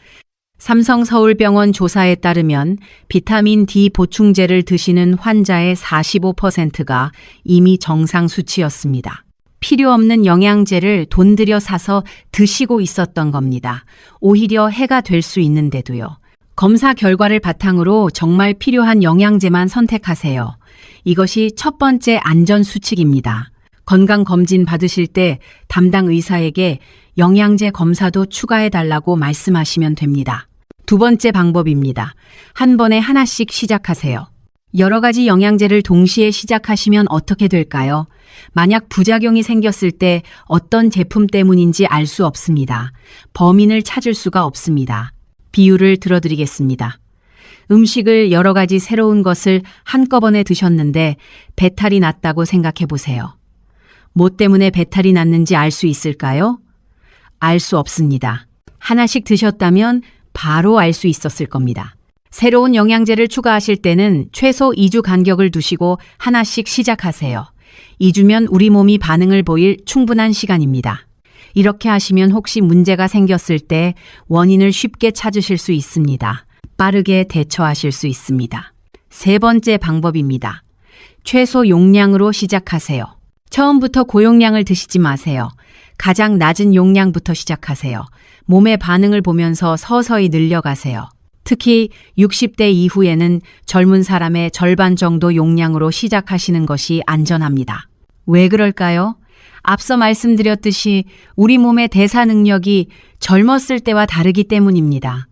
삼성서울병원 조사에 따르면 비타민 D 보충제를 드시는 환자의 45%가 이미 정상 수치였습니다. 필요 없는 영양제를 돈 들여 사서 드시고 있었던 겁니다. 오히려 해가 될 수 있는데도요. 검사 결과를 바탕으로 정말 필요한 영양제만 선택하세요. 이것이 첫 번째 안전 수칙입니다. 건강검진 받으실 때 담당 의사에게 영양제 검사도 추가해달라고 말씀하시면 됩니다. 두 번째 방법입니다. 한 번에 하나씩 시작하세요. 여러 가지 영양제를 동시에 시작하시면 어떻게 될까요? 만약 부작용이 생겼을 때 어떤 제품 때문인지 알 수 없습니다. 범인을 찾을 수가 없습니다. 비유를 들어드리겠습니다. 음식을 여러 가지 새로운 것을 한꺼번에 드셨는데 배탈이 났다고 생각해 보세요. 뭐 때문에 배탈이 났는지 알 수 있을까요? 알 수 없습니다. 하나씩 드셨다면 바로 알 수 있었을 겁니다. 새로운 영양제를 추가하실 때는 최소 2주 간격을 두시고 하나씩 시작하세요. 2주면 우리 몸이 반응을 보일 충분한 시간입니다. 이렇게 하시면 혹시 문제가 생겼을 때 원인을 쉽게 찾으실 수 있습니다. 빠르게 대처하실 수 있습니다. 세 번째 방법입니다. 최소 용량으로 시작하세요. 처음부터 고용량을 드시지 마세요. 가장 낮은 용량부터 시작하세요. 몸의 반응을 보면서 서서히 늘려가세요. 특히 60대 이후에는 젊은 사람의 절반 정도 용량으로 시작하시는 것이 안전합니다. 왜 그럴까요? 앞서 말씀드렸듯이 우리 몸의 대사 능력이 젊었을 때와 다르기 때문입니다.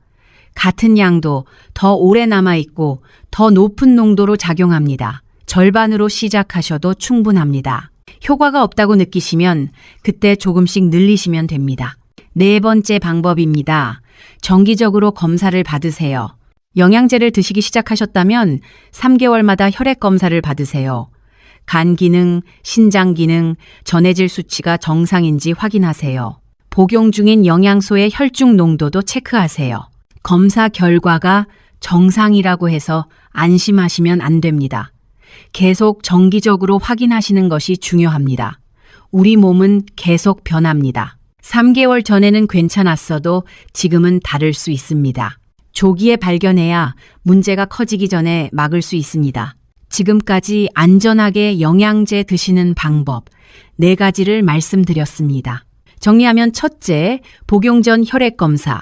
같은 양도 더 오래 남아있고 더 높은 농도로 작용합니다. 절반으로 시작하셔도 충분합니다. 효과가 없다고 느끼시면 그때 조금씩 늘리시면 됩니다. 네 번째 방법입니다. 정기적으로 검사를 받으세요. 영양제를 드시기 시작하셨다면 3개월마다 혈액 검사를 받으세요. 간 기능, 신장 기능, 전해질 수치가 정상인지 확인하세요. 복용 중인 영양소의 혈중 농도도 체크하세요. 검사 결과가 정상이라고 해서 안심하시면 안 됩니다. 계속 정기적으로 확인하시는 것이 중요합니다. 우리 몸은 계속 변합니다. 3개월 전에는 괜찮았어도 지금은 다를 수 있습니다. 조기에 발견해야 문제가 커지기 전에 막을 수 있습니다. 지금까지 안전하게 영양제 드시는 방법 4가지를 말씀드렸습니다. 정리하면 첫째, 복용 전 혈액 검사.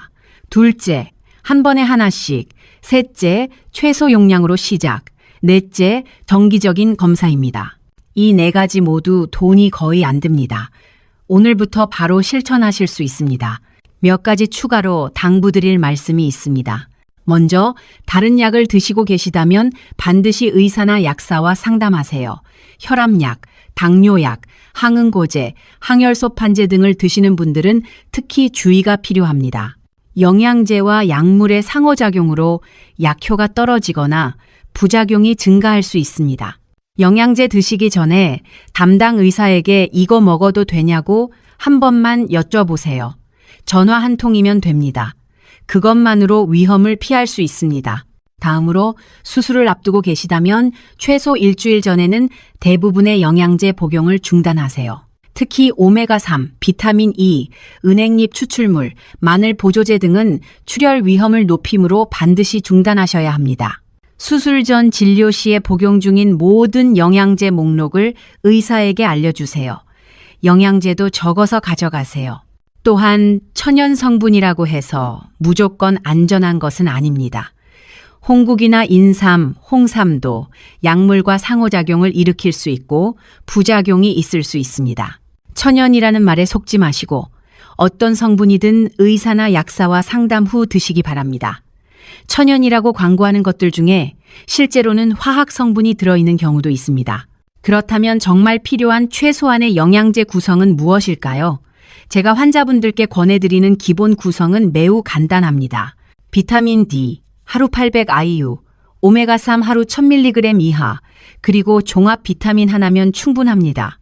둘째, 한 번에 하나씩. 셋째, 최소 용량으로 시작. 넷째, 정기적인 검사입니다. 이 4가지 모두 돈이 거의 안 듭니다. 오늘부터 바로 실천하실 수 있습니다. 몇 가지 추가로 당부드릴 말씀이 있습니다. 먼저 다른 약을 드시고 계시다면 반드시 의사나 약사와 상담하세요. 혈압약, 당뇨약, 항응고제, 항열소판제 등을 드시는 분들은 특히 주의가 필요합니다. 영양제와 약물의 상호작용으로 약효가 떨어지거나 부작용이 증가할 수 있습니다. 영양제 드시기 전에 담당 의사에게 이거 먹어도 되냐고 한 번만 여쭤보세요. 전화 한 통이면 됩니다. 그것만으로 위험을 피할 수 있습니다. 다음으로 수술을 앞두고 계시다면 최소 일주일 전에는 대부분의 영양제 복용을 중단하세요. 특히 오메가3, 비타민 E, 은행잎 추출물, 마늘 보조제 등은 출혈 위험을 높이므로 반드시 중단하셔야 합니다. 수술 전 진료 시에 복용 중인 모든 영양제 목록을 의사에게 알려주세요. 영양제도 적어서 가져가세요. 또한 천연 성분이라고 해서 무조건 안전한 것은 아닙니다. 홍국이나 인삼, 홍삼도 약물과 상호작용을 일으킬 수 있고 부작용이 있을 수 있습니다. 천연이라는 말에 속지 마시고 어떤 성분이든 의사나 약사와 상담 후 드시기 바랍니다. 천연이라고 광고하는 것들 중에 실제로는 화학 성분이 들어있는 경우도 있습니다. 그렇다면 정말 필요한 최소한의 영양제 구성은 무엇일까요? 제가 환자분들께 권해드리는 기본 구성은 매우 간단합니다. 비타민 D, 하루 800 IU, 오메가3 하루 1000mg 이하, 그리고 종합 비타민 하나면 충분합니다.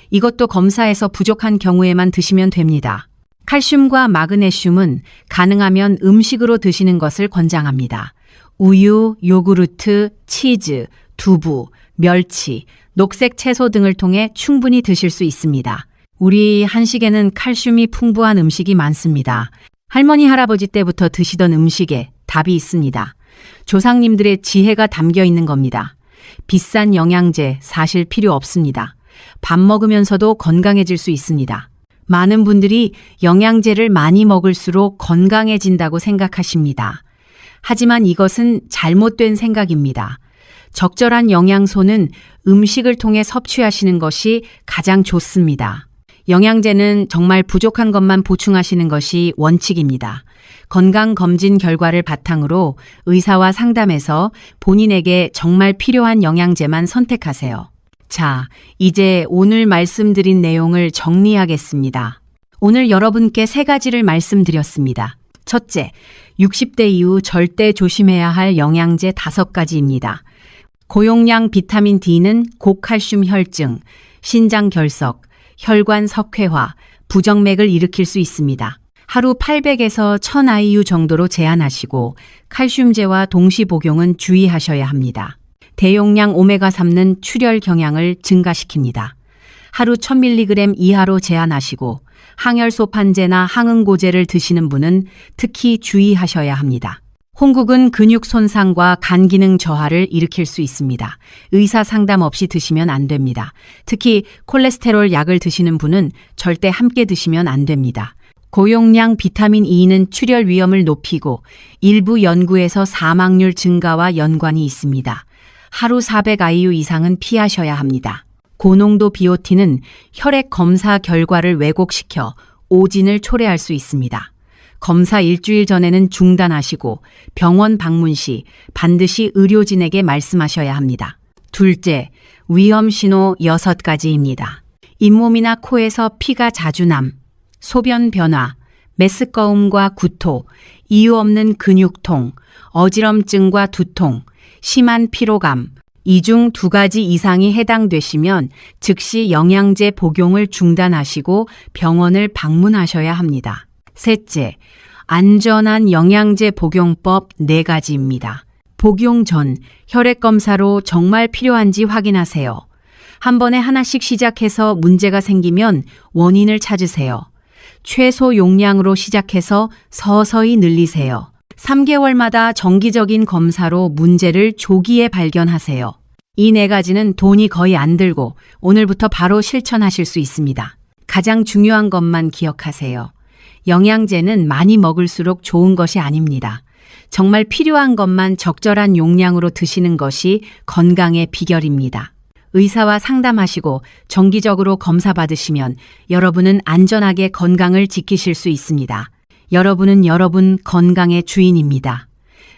이것도 검사에서 부족한 경우에만 드시면 됩니다. 칼슘과 마그네슘은 가능하면 음식으로 드시는 것을 권장합니다. 우유, 요구르트, 치즈, 두부, 멸치, 녹색 채소 등을 통해 충분히 드실 수 있습니다. 우리 한식에는 칼슘이 풍부한 음식이 많습니다. 할머니, 할아버지 때부터 드시던 음식에 답이 있습니다. 조상님들의 지혜가 담겨 있는 겁니다. 비싼 영양제 사실 필요 없습니다. 밥 먹으면서도 건강해질 수 있습니다. 많은 분들이 영양제를 많이 먹을수록 건강해진다고 생각하십니다. 하지만 이것은 잘못된 생각입니다. 적절한 영양소는 음식을 통해 섭취하시는 것이 가장 좋습니다. 영양제는 정말 부족한 것만 보충하시는 것이 원칙입니다. 건강검진 결과를 바탕으로 의사와 상담해서 본인에게 정말 필요한 영양제만 선택하세요. 자, 이제 오늘 말씀드린 내용을 정리하겠습니다. 오늘 여러분께 3가지를 말씀드렸습니다. 첫째, 60대 이후 절대 조심해야 할 영양제 5가지입니다. 고용량 비타민 D는 고칼슘 혈증, 신장 결석, 혈관 석회화, 부정맥을 일으킬 수 있습니다. 하루 800에서 1000 IU 정도로 제한하시고 칼슘제와 동시 복용은 주의하셔야 합니다. 대용량 오메가3는 출혈 경향을 증가시킵니다. 하루 1000mg 이하로 제한하시고 항혈소판제나 항응고제를 드시는 분은 특히 주의하셔야 합니다. 홍국은 근육 손상과 간 기능 저하를 일으킬 수 있습니다. 의사 상담 없이 드시면 안 됩니다. 특히 콜레스테롤 약을 드시는 분은 절대 함께 드시면 안 됩니다. 고용량 비타민 E는 출혈 위험을 높이고 일부 연구에서 사망률 증가와 연관이 있습니다. 하루 400 IU 이상은 피하셔야 합니다. 고농도 비오틴은 혈액 검사 결과를 왜곡시켜 오진을 초래할 수 있습니다. 검사 일주일 전에는 중단하시고 병원 방문 시 반드시 의료진에게 말씀하셔야 합니다. 둘째, 위험 신호 6가지입니다. 잇몸이나 코에서 피가 자주 남, 소변 변화, 메스꺼움과 구토, 이유 없는 근육통, 어지럼증과 두통, 심한 피로감, 이 중 2가지 이상이 해당되시면 즉시 영양제 복용을 중단하시고 병원을 방문하셔야 합니다. 셋째, 안전한 영양제 복용법 4가지입니다. 복용 전 혈액검사로 정말 필요한지 확인하세요. 한 번에 하나씩 시작해서 문제가 생기면 원인을 찾으세요. 최소 용량으로 시작해서 서서히 늘리세요. 3개월마다 정기적인 검사로 문제를 조기에 발견하세요. 이 4가지는 돈이 거의 안 들고 오늘부터 바로 실천하실 수 있습니다. 가장 중요한 것만 기억하세요. 영양제는 많이 먹을수록 좋은 것이 아닙니다. 정말 필요한 것만 적절한 용량으로 드시는 것이 건강의 비결입니다. 의사와 상담하시고 정기적으로 검사 받으시면 여러분은 안전하게 건강을 지키실 수 있습니다. 여러분은 여러분 건강의 주인입니다.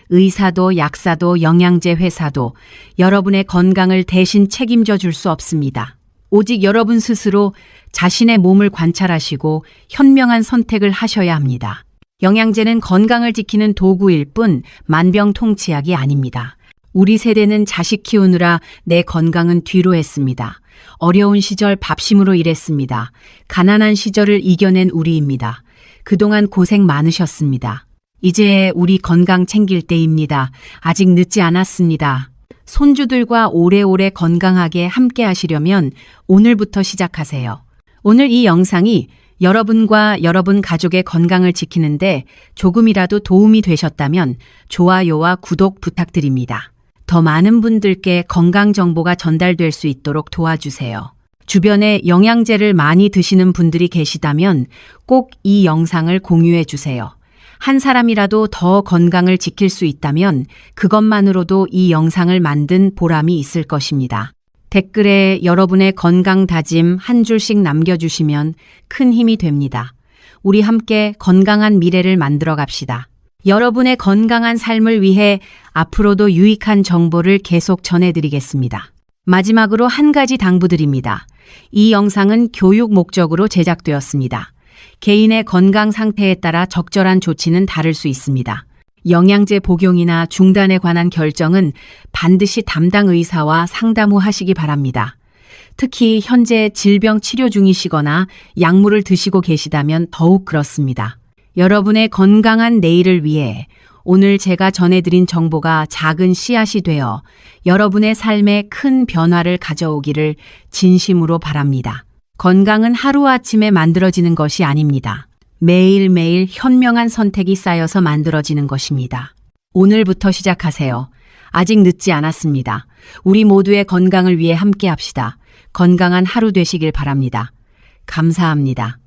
의사도 약사도 영양제 회사도 여러분의 건강을 대신 책임져 줄 수 없습니다. 오직 여러분 스스로 자신의 몸을 관찰하시고 현명한 선택을 하셔야 합니다. 영양제는 건강을 지키는 도구일 뿐 만병통치약이 아닙니다. 우리 세대는 자식 키우느라 내 건강은 뒤로 했습니다. 어려운 시절 밥심으로 일했습니다. 가난한 시절을 이겨낸 우리입니다. 그동안 고생 많으셨습니다. 이제 우리 건강 챙길 때입니다. 아직 늦지 않았습니다. 손주들과 오래오래 건강하게 함께 하시려면 오늘부터 시작하세요. 오늘 이 영상이 여러분과 여러분 가족의 건강을 지키는데 조금이라도 도움이 되셨다면 좋아요와 구독 부탁드립니다. 더 많은 분들께 건강 정보가 전달될 수 있도록 도와주세요. 주변에 영양제를 많이 드시는 분들이 계시다면 꼭 이 영상을 공유해 주세요. 한 사람이라도 더 건강을 지킬 수 있다면 그것만으로도 이 영상을 만든 보람이 있을 것입니다. 댓글에 여러분의 건강 다짐 한 줄씩 남겨주시면 큰 힘이 됩니다. 우리 함께 건강한 미래를 만들어 갑시다. 여러분의 건강한 삶을 위해 앞으로도 유익한 정보를 계속 전해드리겠습니다. 마지막으로 한 가지 당부드립니다. 이 영상은 교육 목적으로 제작되었습니다. 개인의 건강 상태에 따라 적절한 조치는 다를 수 있습니다. 영양제 복용이나 중단에 관한 결정은 반드시 담당 의사와 상담 후 하시기 바랍니다. 특히 현재 질병 치료 중이시거나 약물을 드시고 계시다면 더욱 그렇습니다. 여러분의 건강한 내일을 위해 오늘 제가 전해드린 정보가 작은 씨앗이 되어 여러분의 삶에 큰 변화를 가져오기를 진심으로 바랍니다. 건강은 하루아침에 만들어지는 것이 아닙니다. 매일매일 현명한 선택이 쌓여서 만들어지는 것입니다. 오늘부터 시작하세요. 아직 늦지 않았습니다. 우리 모두의 건강을 위해 함께 합시다. 건강한 하루 되시길 바랍니다. 감사합니다.